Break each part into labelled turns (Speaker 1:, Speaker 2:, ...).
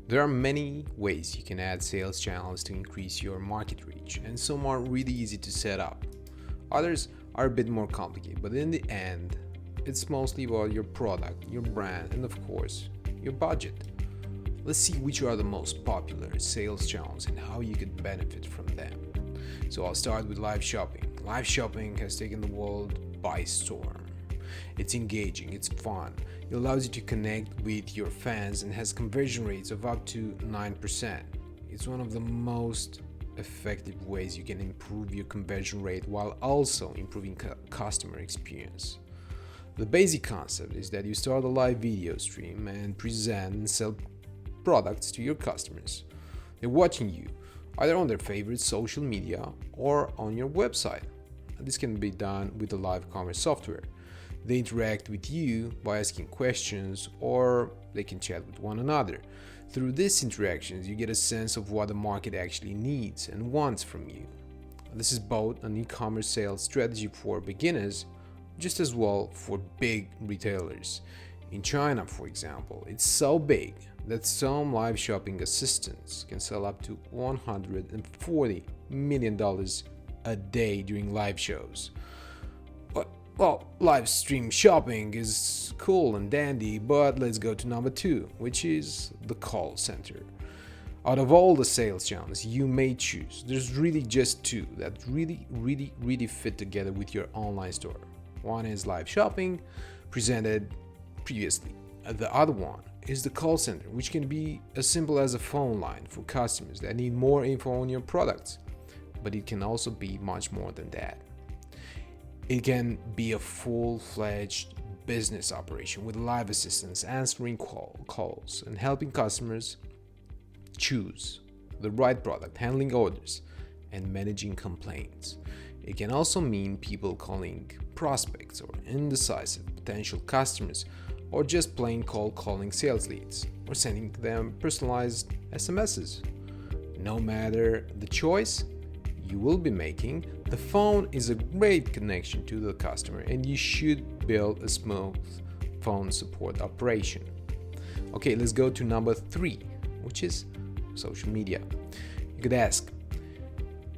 Speaker 1: There are many ways you can add sales channels to increase your market reach, and some are really easy to set up. Others are a bit more complicated, but in the end, it's mostly about your product, your brand, and of course, your budget. Let's see which are the most popular sales channels and how you could benefit from them. So I'll start with live shopping. Live shopping has taken the world by storm. It's engaging, it's fun, it allows you to connect with your fans and has conversion rates of up to 9%. It's one of the most effective ways you can improve your conversion rate while also improving customer experience. The basic concept is that you start a live video stream and present and sell products to your customers. They're watching you either on their favorite social media or on your website. This can be done with the live commerce software. They interact with you by asking questions or they can chat with one another. Through these interactions, you get a sense of what the market actually needs and wants from you. This is both an e-commerce sales strategy for beginners, just as well for big retailers. In China, for example, it's so big that some live shopping assistants can sell up to $140 million a day during live shows. Well, live stream shopping is cool and dandy, but let's go to number 2, which is the call center. Out of all the sales channels you may choose, there's really just 2 that really fit together with your online store. One is live shopping, presented previously. The other one is the call center, which can be as simple as a phone line for customers that need more info on your products, but it can also be much more than that. It can be a full-fledged business operation with live assistants answering calls and helping customers choose the right product, handling orders, and managing complaints. It can also mean people calling prospects or indecisive potential customers, or just plain cold calling sales leads, or sending them personalized SMSs. No matter the choice you will be making, the phone is a great connection to the customer and you should build a smooth phone support operation. Okay, let's go to number 3, which is social media. You could ask,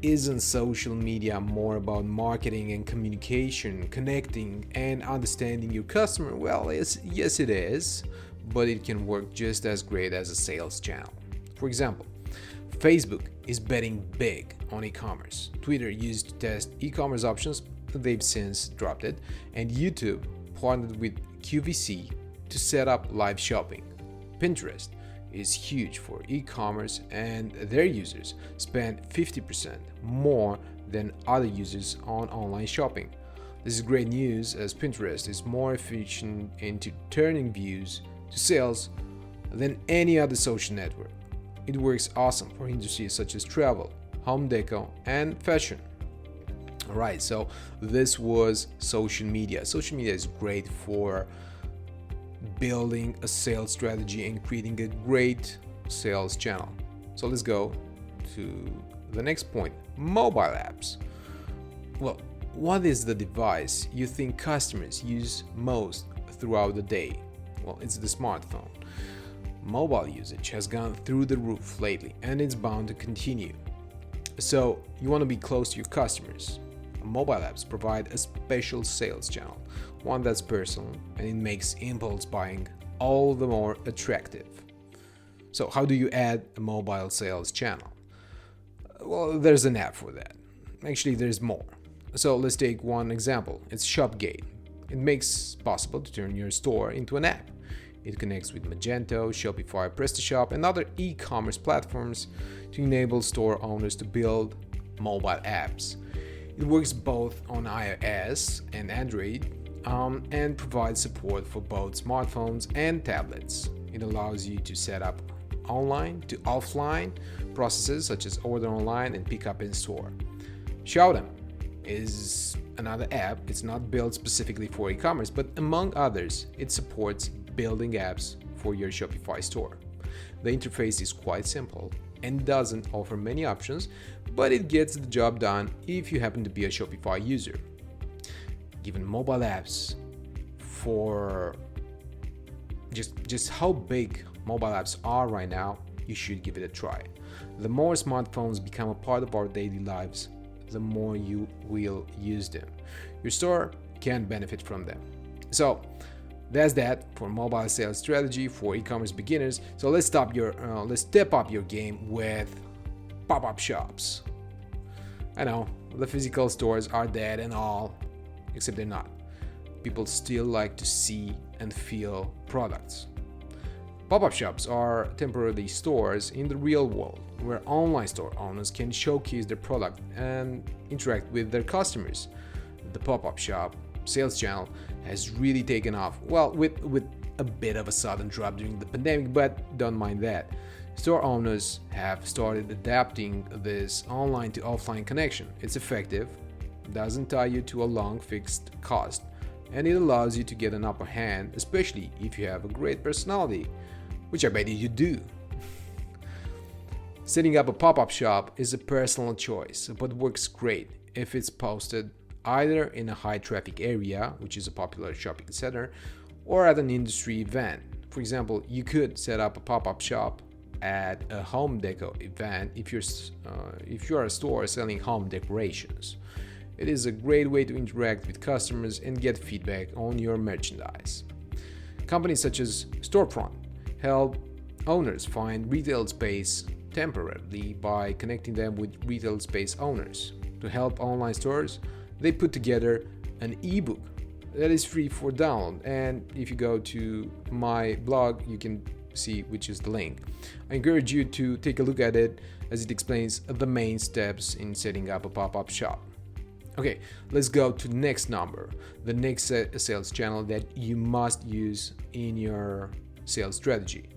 Speaker 1: isn't social media more about marketing and communication, connecting and understanding your customer? Well, yes it is, but it can work just as great as a sales channel. For example, Facebook is betting big on e-commerce. Twitter used to test e-commerce options, but they've since dropped it, and YouTube partnered with QVC to set up live shopping. Pinterest is huge for e-commerce and their users spend 50% more than other users on online shopping. This is great news as Pinterest is more efficient into turning views to sales than any other social network. It works awesome for industries such as travel, home decor, and fashion. Alright, so this was social media. Social media is great for building a sales strategy and creating a great sales channel. So let's go to the next point, mobile apps. Well, what is the device you think customers use most throughout the day? Well, it's the smartphone. Mobile usage has gone through the roof lately and it's bound to continue. So you want to be close to your customers. Mobile apps provide a special sales channel, one that's personal, and it makes impulse buying all the more attractive. So how do you add a mobile sales channel? Well, there's an app for that. Actually, there's more. So let's take one example. It's Shopgate. It makes it possible to turn your store into an app. It connects with Magento, Shopify, PrestaShop, and other e-commerce platforms to enable store owners to build mobile apps. It works both on iOS and Android and provides support for both smartphones and tablets. It allows you to set up online to offline processes such as order online and pick up in store. Shout is another app. It's not built specifically for e-commerce, but among others, it supports building apps for your Shopify store. The interface is quite simple and doesn't offer many options, but it gets the job done if you happen to be a Shopify user. Given mobile apps for just how big mobile apps are right now, you should give it a try. The more smartphones become a part of our daily lives, the more you will use them. Your store can benefit from them. So that's that for mobile sales strategy for e-commerce beginners. So let's step up your game with pop-up shops. I know the physical stores are dead and all, except they're not. People still like to see and feel products. Pop-up shops are temporary stores in the real world where online store owners can showcase their product and interact with their customers. The pop-up shop sales channel has really taken off, well, with a bit of a sudden drop during the pandemic, but don't mind that. Store owners have started adapting this online to offline connection. It's effective, doesn't tie you to a long fixed cost, and it allows you to get an upper hand, especially if you have a great personality, which I bet you do. Setting up a pop-up shop is a personal choice, but works great if it's posted either in a high traffic area, which is a popular shopping center, or at an industry event. For example, you could set up a pop-up shop at a home deco event if you're a store selling home decorations. It is a great way to interact with customers and get feedback on your merchandise. Companies such as Storefront help owners find retail space temporarily by connecting them with retail space owners. To help online stores, they put together an ebook that is free for download, and if you go to my blog, you can see which is the link. I encourage you to take a look at it as it explains the main steps in setting up a pop-up shop. Okay, let's go to the next number, the next sales channel that you must use in your sales strategy.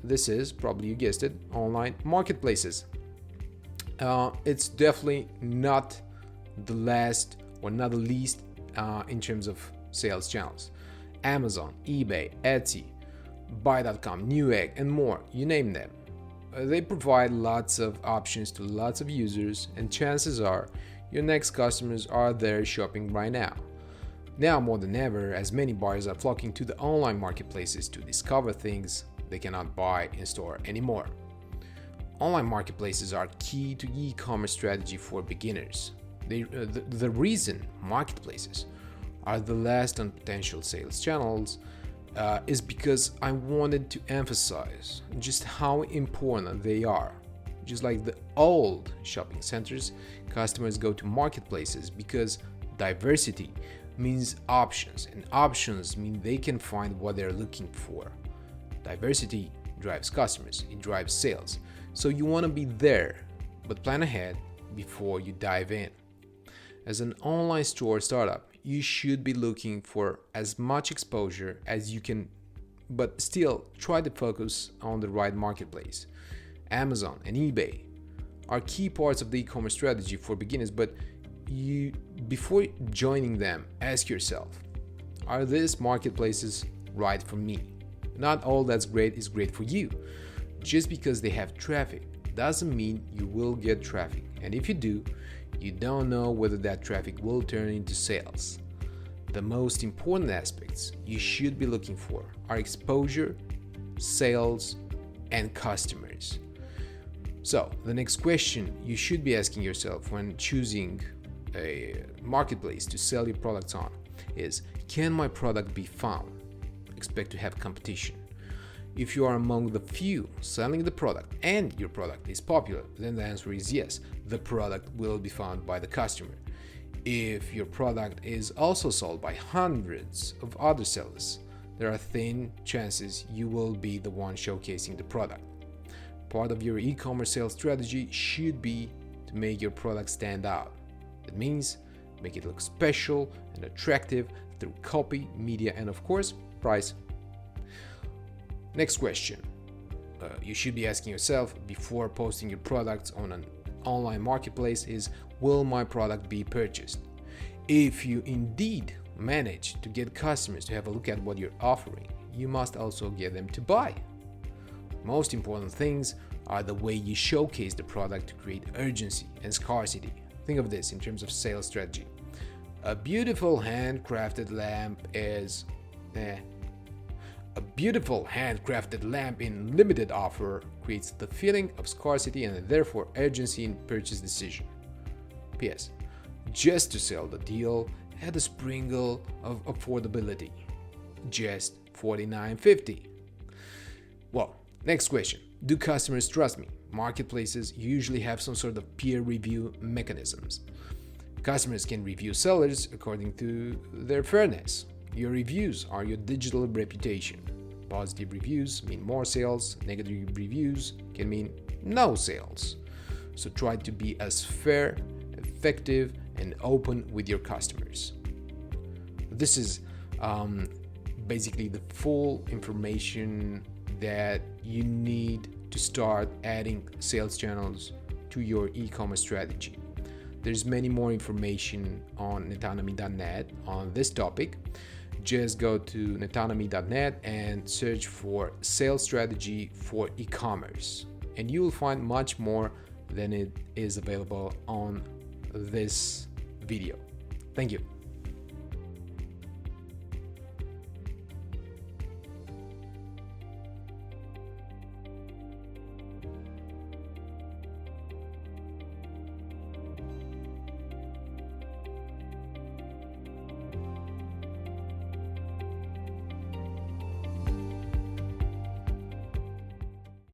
Speaker 1: This is, probably you guessed it, online marketplaces. It's definitely not the last or not the least in terms of sales channels. Amazon, eBay, Etsy, Buy.com, Newegg, and more, you name them. They provide lots of options to lots of users, and chances are your next customers are there shopping right now. Now more than ever, as many buyers are flocking to the online marketplaces to discover things they cannot buy in store anymore. Online marketplaces are key to e-commerce strategy for beginners. The reason marketplaces are the last on potential sales channels is because I wanted to emphasize just how important they are. Just like the old shopping centers, customers go to marketplaces because diversity means options, and options mean they can find what they're looking for. Diversity drives customers, it drives sales. So you want to be there, but plan ahead before you dive in. As an online store startup, you should be looking for as much exposure as you can, but still try to focus on the right marketplace. Amazon and eBay are key parts of the e-commerce strategy for beginners, but before joining them, ask yourself, are these marketplaces right for me? Not all that's great is great for you. Just because they have traffic doesn't mean you will get traffic, and if you do, you don't know whether that traffic will turn into sales. The most important aspects you should be looking for are exposure, sales, and customers. So, the next question you should be asking yourself when choosing a marketplace to sell your products on is, can my product be found? Expect to have competition. If you are among the few selling the product and your product is popular, then the answer is yes, the product will be found by the customer. If your product is also sold by hundreds of other sellers, there are thin chances you will be the one showcasing the product. Part of your e-commerce sales strategy should be to make your product stand out. That means make it look special and attractive through copy, media, and of course, price. Next question you should be asking yourself before posting your products on an online marketplace is, will my product be purchased? If you indeed manage to get customers to have a look at what you're offering, you must also get them to buy. Most important things are the way you showcase the product to create urgency and scarcity. Think of this in terms of sales strategy. A beautiful handcrafted lamp is A beautiful handcrafted lamp in limited offer creates the feeling of scarcity and therefore urgency in purchase decision. P.S. Just to sell the deal, add a sprinkle of affordability. Just $49.50. Well, next question. Do customers trust me? Marketplaces usually have some sort of peer review mechanisms. Customers can review sellers according to their fairness. Your reviews are your digital reputation. Positive reviews mean more sales, negative reviews can mean no sales. So try to be as fair, effective, and open with your customers. This is basically the full information that you need to start adding sales channels to your e-commerce strategy. There's many more information on netonomy.net on this topic. Just go to netonomy.net and search for sales strategy for e-commerce, and you will find much more than it is available on this video. Thank you.